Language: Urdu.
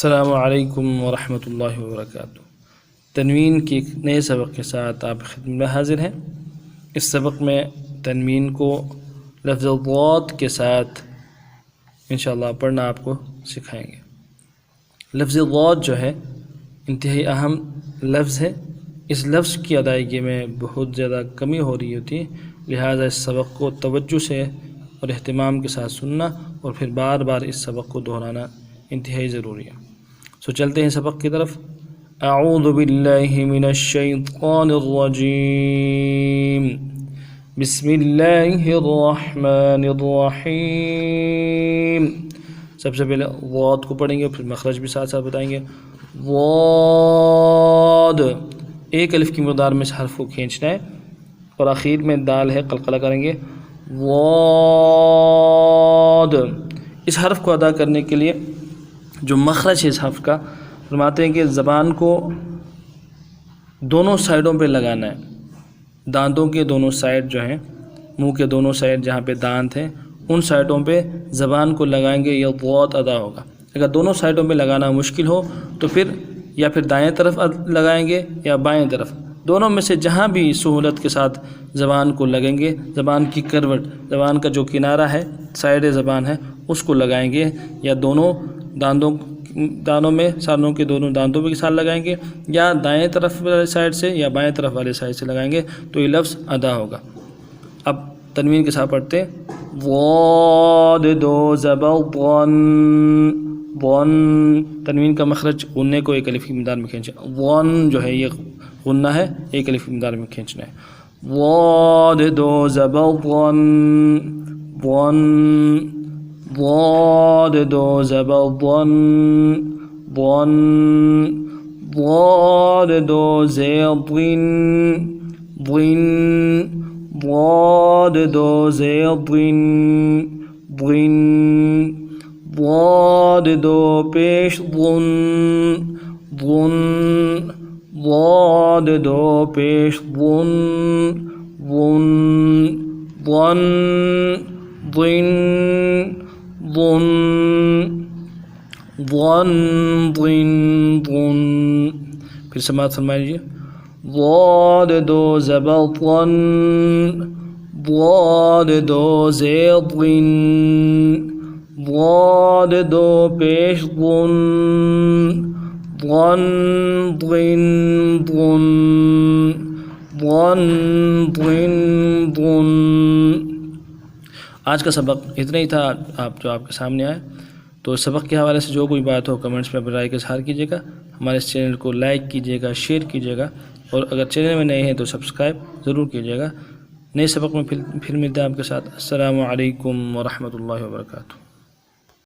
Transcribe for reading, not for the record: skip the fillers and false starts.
السلام علیکم ورحمۃ اللہ وبرکاتہ۔ تنوین کے ایک نئے سبق کے ساتھ آپ خدمت میں حاضر ہیں۔ اس سبق میں تنوین کو لفظ ضاد کے ساتھ انشاءاللہ پڑھنا آپ کو سکھائیں گے۔ لفظ ضاد جو ہے انتہائی اہم لفظ ہے۔ اس لفظ کی ادائیگی میں بہت زیادہ کمی ہو رہی ہوتی ہے، لہٰذا اس سبق کو توجہ سے اور اہتمام کے ساتھ سننا اور پھر بار بار اس سبق کو دہرانا انتہائی ضروری ہے۔ چلتے ہیں سبق کی طرف۔ اعوذ باللہ من الشیطان الرجیم، بسم اللہ الرحمن الرحیم۔ سب سے پہلے ضاد کو پڑھیں گے، پھر مخرج بھی ساتھ ساتھ بتائیں گے۔ ضاد، ایک الف کی مقدار میں اس حرف کو کھینچنا ہے اور آخر میں دال ہے، قلقلہ کریں گے۔ ضاد، اس حرف کو ادا کرنے کے لیے جو مخرج ہے اس حرف کا، فرماتے ہیں کہ زبان کو دونوں سائڈوں پہ لگانا ہے۔ دانتوں کے دونوں سائڈ جو ہیں، منہ کے دونوں سائڈ جہاں پہ دانت ہیں، ان سائڈوں پہ زبان کو لگائیں گے، یہ ضاد ادا ہوگا۔ اگر دونوں سائڈوں پہ لگانا مشکل ہو تو پھر یا پھر دائیں طرف لگائیں گے یا بائیں طرف، دونوں میں سے جہاں بھی سہولت کے ساتھ زبان کو لگیں گے۔ زبان کی کروٹ، زبان کا جو کنارہ ہے، سائڈ زبان ہے، اس کو لگائیں گے، یا دونوں دانوں میں، سانوں کے دونوں دانتوں کے ساتھ لگائیں گے، یا دائیں طرف والے سائڈ سے یا بائیں طرف والے سائڈ سے لگائیں گے تو یہ لفظ ادا ہوگا۔ اب تنوین کے ساتھ پڑھتے ہیں۔ ضاد دو زبر ضن، ضن، تنوین کا مخرج غنّے کو ایک الف کی مقدار میں کھینچنا۔ ضن جو ہے یہ غنّہ ہے، ایک الف کی مقدار میں کھینچنا ہے۔ ضاد دو زبر ضن، ضن، ضاد دو زبر ضن، ضن، ضاد دو زیر ضن، ضن، ضاد دو زیر ضن، ضن، ضاد دو پیش ضن، ضن، ضاد دو پیش ضن، ضن، ضن، ضن، ضن، ضن، ضن، ضن۔ پھر سماعت فرما لیجیے۔ ضاد دو زبر ضن، ضاد دو زیر ضن، ضاد دو پیش ضن، ضن، ضن، ضن، ضن، ضن، ضن۔ آج کا سبق اتنا ہی تھا جو آپ کے سامنے آئے۔ تو سبق کے حوالے سے جو کوئی بات ہو کمنٹس میں اپنی رائے کا اظہار کیجیے گا۔ ہمارے اس چینل کو لائک کیجیے گا، شیئر کیجیے گا، اور اگر چینل میں نئے ہیں تو سبسکرائب ضرور کیجیے گا۔ نئے سبق میں پھر ملتے ہیں آپ کے ساتھ۔ السلام علیکم ورحمۃ اللہ وبرکاتہ۔